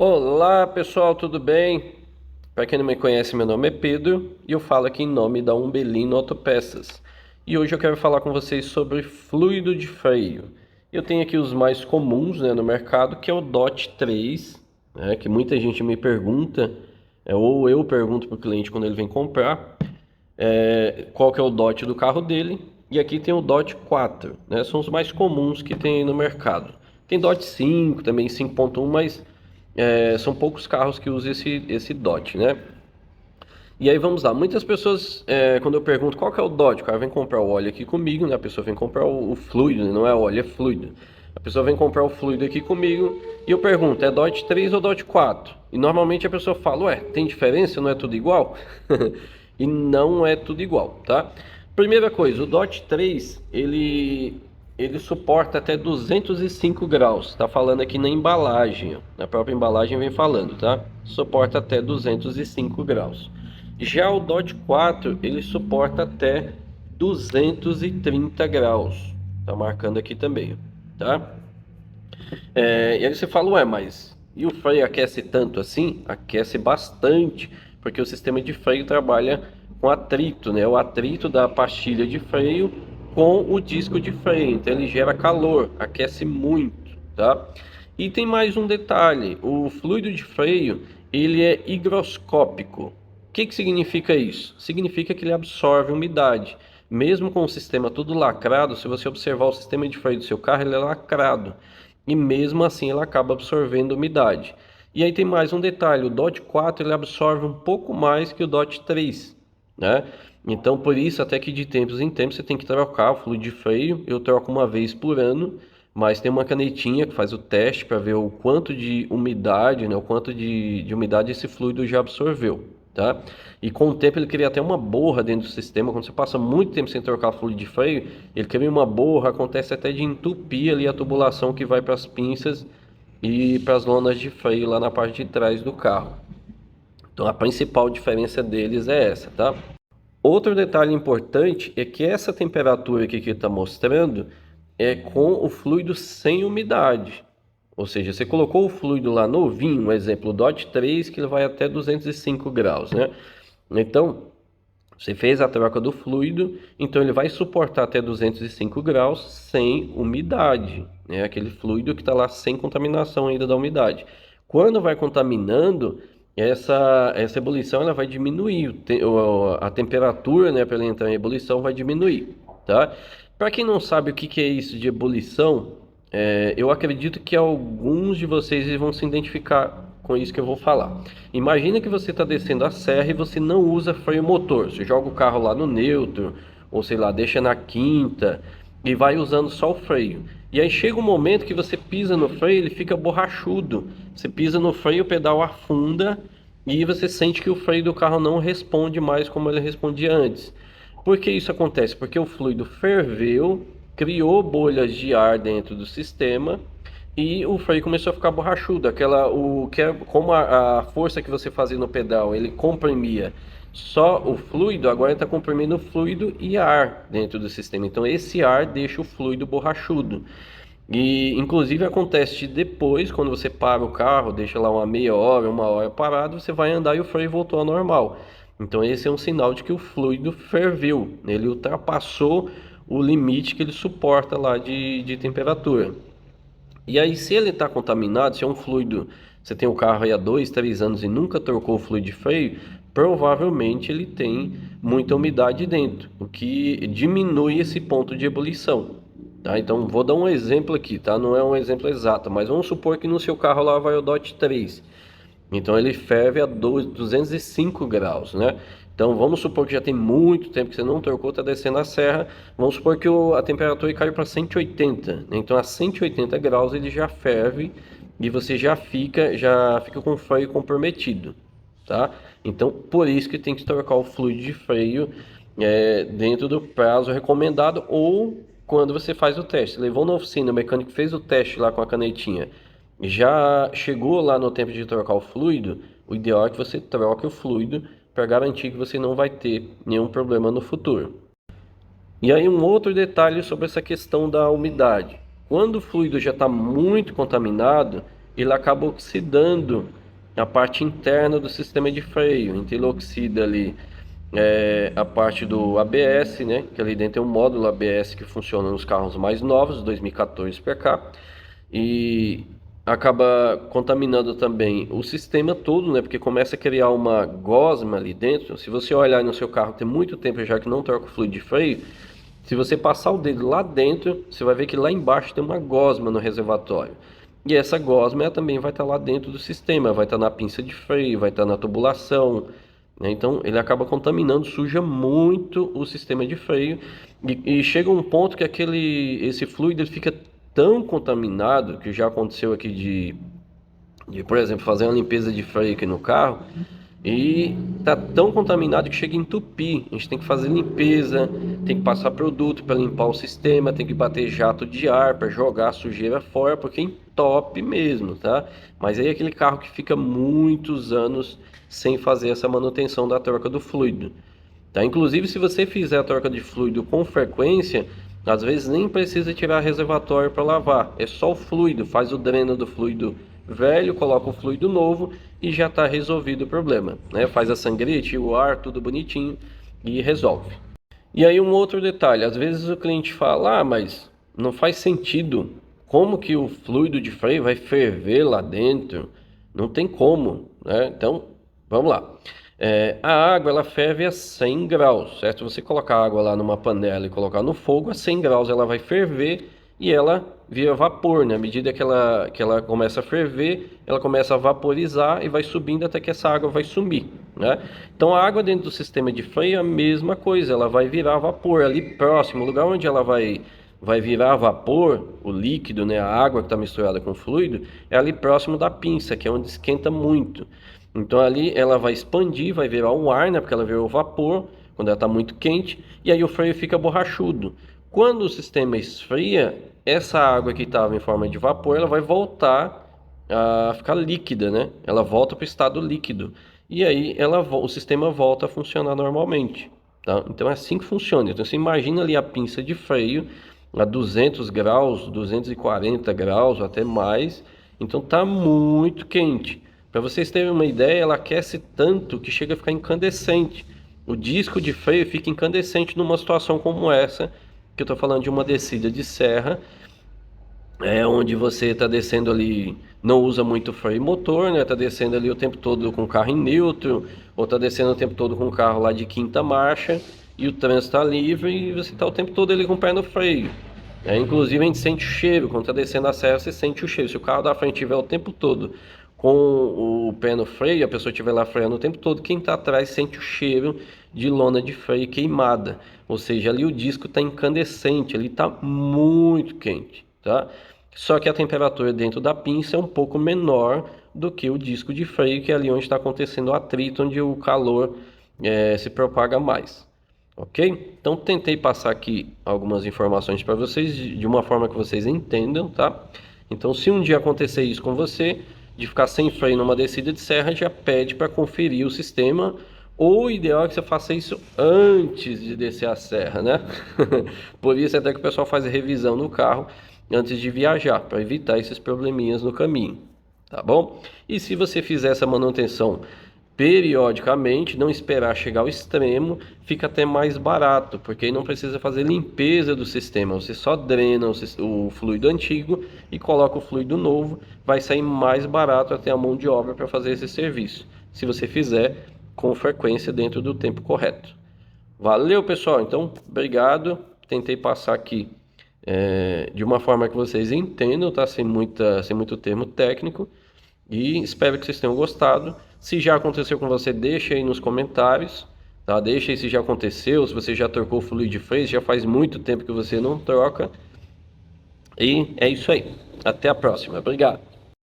Olá pessoal, tudo bem? Para quem não me conhece, meu nome é Pedro e eu falo aqui em nome da Umbelino Autopeças. E hoje eu quero falar com vocês sobre fluido de freio. Eu tenho aqui os mais comuns, no mercado, que é o DOT 3, que muita gente me pergunta, ou eu pergunto para o cliente quando ele vem comprar, qual que é o DOT do carro dele. E aqui tem o DOT 4, são os mais comuns que tem no mercado. Tem DOT 5, também 5.1, mas são poucos carros que usam esse DOT, né? E aí vamos lá, muitas pessoas, quando eu pergunto qual que é o DOT, o cara vem comprar o óleo aqui comigo, né? A pessoa vem comprar o fluido, né? Não é óleo, é fluido. A pessoa vem comprar o fluido aqui comigo e eu pergunto, é DOT 3 ou DOT 4? E normalmente a pessoa fala, ué, tem diferença? Não é tudo igual? E não é tudo igual, tá? Primeira coisa, o DOT 3, ele suporta até 205 graus. Tá falando aqui na embalagem, ó. Na própria embalagem vem falando, tá? Suporta até 205 graus. Já o DOT 4, ele suporta até 230 graus. Tá marcando aqui também, tá? E aí você fala, ué, mas e o freio aquece tanto assim? Aquece bastante, porque o sistema de freio trabalha com atrito, né? O atrito da pastilha de freio com o disco de freio, então ele gera calor, aquece muito, tá? E tem mais um detalhe, o fluido de freio, ele é higroscópico. O que que significa isso? Significa que ele absorve umidade. Mesmo com o sistema tudo lacrado, se você observar o sistema de freio do seu carro, ele é lacrado e mesmo assim ela acaba absorvendo umidade. E aí tem mais um detalhe, o DOT 4 ele absorve um pouco mais que o DOT 3, né? Então por isso até que de tempos em tempos você tem que trocar o fluido de freio. Eu troco uma vez por ano, mas tem uma canetinha que faz o teste para ver o quanto de umidade, né? O quanto de umidade esse fluido já absorveu, tá? E com o tempo ele cria até uma borra dentro do sistema. Quando você passa muito tempo sem trocar fluido de freio, ele cria uma borra, acontece até de entupir ali a tubulação que vai para as pinças e para as lonas de freio lá na parte de trás do carro. Então a principal diferença deles é essa, tá? Outro detalhe importante é que essa temperatura aqui que está mostrando é com o fluido sem umidade. Ou seja, você colocou o fluido lá novinho, um exemplo, o DOT 3, que ele vai até 205 graus, né? Então, você fez a troca do fluido, então ele vai suportar até 205 graus sem umidade, né? Aquele fluido que está lá sem contaminação ainda da umidade. Quando vai contaminando, essa ebulição ela vai diminuir, a temperatura, né, para ele entrar em ebulição vai diminuir, tá? Para quem não sabe o que que é isso de ebulição, eu acredito que alguns de vocês vão se identificar com isso que eu vou falar. Imagina que você está descendo a serra e você não usa freio motor. Você joga o carro lá no neutro, ou sei lá, deixa na quinta e vai usando só o freio. E aí chega um momento que você pisa no freio, ele fica borrachudo. Você pisa no freio, o pedal afunda e você sente que o freio do carro não responde mais como ele respondia antes. Por que isso acontece? Porque o fluido ferveu, criou bolhas de ar dentro do sistema e o freio começou a ficar borrachudo. Como a força que você fazia no pedal, ele comprimia só o fluido, agora está comprimindo fluido e ar dentro do sistema. Então esse ar deixa o fluido borrachudo. E inclusive acontece depois, quando você para o carro, deixa lá uma meia hora, uma hora parado, você vai andar e o freio voltou ao normal. Então esse é um sinal de que o fluido ferveu, ele ultrapassou o limite que ele suporta lá de temperatura. E aí, se ele está contaminado, se é um fluido, você tem o carro aí há 2, 3 anos e nunca trocou o fluido de freio, provavelmente ele tem muita umidade dentro, o que diminui esse ponto de ebulição. Tá? Então, vou dar um exemplo aqui, tá? Não é um exemplo exato, mas vamos supor que no seu carro lá vai o DOT 3. Então ele ferve a 205 graus, né? Então vamos supor que já tem muito tempo que você não trocou, está descendo a serra. Vamos supor que a temperatura caiu para 180, né? Então a 180 graus ele já ferve e você já fica com o freio comprometido, tá? Então por isso que tem que trocar o fluido de freio dentro do prazo recomendado ou quando você faz o teste. Levou na oficina, o mecânico fez o teste lá com a canetinha, já chegou lá no tempo de trocar o fluido, o ideal é que você troque o fluido para garantir que você não vai ter nenhum problema no futuro. E aí um outro detalhe sobre essa questão da umidade. Quando o fluido já está muito contaminado, ele acaba oxidando a parte interna do sistema de freio. Então ele oxida ali a parte do ABS, né? Que ali dentro tem um módulo ABS que funciona nos carros mais novos, 2014 para cá, e acaba contaminando também o sistema todo, né? Porque começa a criar uma gosma ali dentro. Se você olhar no seu carro, tem muito tempo já que não troca o fluido de freio. Se você passar o dedo lá dentro, você vai ver que lá embaixo tem uma gosma no reservatório. E essa gosma ela também vai estar lá dentro do sistema, vai estar na pinça de freio, vai estar na tubulação, né? Então ele acaba contaminando, suja muito o sistema de freio e chega um ponto que esse fluido ele fica tão contaminado, que já aconteceu aqui por exemplo, fazer uma limpeza de freio aqui no carro, e tá tão contaminado que chega a entupir. A gente tem que fazer limpeza, tem que passar produto para limpar o sistema, tem que bater jato de ar para jogar a sujeira fora, porque entope mesmo, tá? Mas aí é aquele carro que fica muitos anos sem fazer essa manutenção da troca do fluido, tá? Inclusive, se você fizer a troca de fluido com frequência, às vezes nem precisa tirar reservatório para lavar, é só o fluido, faz o dreno do fluido velho, coloca o fluido novo e já está resolvido o problema, né? Faz a sangria, tira o ar, tudo bonitinho e resolve. E aí um outro detalhe, às vezes o cliente fala, mas não faz sentido, como que o fluido de freio vai ferver lá dentro? Não tem como, né? Então, vamos lá. A água ela ferve a 100 graus, certo? Se você colocar a água lá numa panela e colocar no fogo, a 100 graus ela vai ferver e ela vira vapor, né? À medida que ela começa a ferver, ela começa a vaporizar e vai subindo até que essa água vai sumir, né? Então a água dentro do sistema de freio é a mesma coisa, ela vai virar vapor ali próximo, o lugar onde ela vai virar vapor, o líquido, né? A água que está misturada com o fluido, é ali próximo da pinça, que é onde esquenta muito. Então ali ela vai expandir, vai virar um ar, né? Porque ela virou vapor quando ela está muito quente, e aí o freio fica borrachudo. Quando o sistema esfria, essa água que estava em forma de vapor, ela vai voltar a ficar líquida, né? Ela volta para o estado líquido. E aí o sistema volta a funcionar normalmente, tá? Então é assim que funciona. Então você imagina ali a pinça de freio a 200 graus, 240 graus, até mais. Então tá muito quente. Para vocês terem uma ideia, ela aquece tanto que chega a ficar incandescente. O disco de freio fica incandescente numa situação como essa, que eu estou falando de uma descida de serra, onde você está descendo ali, não usa muito freio motor, né? Está descendo ali o tempo todo com o carro em neutro, ou está descendo o tempo todo com o carro lá de quinta marcha, e o trânsito está livre e você está o tempo todo ali com o pé no freio. Inclusive a gente sente o cheiro, quando está descendo a serra você sente o cheiro. Se o carro da frente estiver o tempo todo com o pé no freio, a pessoa estiver lá freando o tempo todo, quem está atrás sente o cheiro de lona de freio queimada. Ou seja, ali o disco está incandescente, ele está muito quente, tá? Só que a temperatura dentro da pinça é um pouco menor do que o disco de freio, que é ali onde está acontecendo o atrito, onde o calor se propaga mais. Ok? Então tentei passar aqui algumas informações para vocês de uma forma que vocês entendam, tá? Então se um dia acontecer isso com você, de ficar sem freio numa descida de serra, já pede para conferir o sistema, ou o ideal é que você faça isso antes de descer a serra, né? Por isso até que o pessoal faz a revisão no carro antes de viajar, para evitar esses probleminhas no caminho, tá bom? E se você fizer essa manutenção periodicamente, não esperar chegar ao extremo, fica até mais barato, porque aí não precisa fazer limpeza do sistema, você só drena o fluido antigo e coloca o fluido novo, vai sair mais barato até a mão de obra para fazer esse serviço, se você fizer com frequência dentro do tempo correto. Valeu, pessoal, então obrigado, tentei passar aqui de uma forma que vocês entendam, tá? Sem muito termo técnico, e espero que vocês tenham gostado. Se já aconteceu com você, deixa aí nos comentários, tá? Deixa aí se já aconteceu, se você já trocou o fluido de freio, já faz muito tempo que você não troca. E é isso aí. Até a próxima. Obrigado.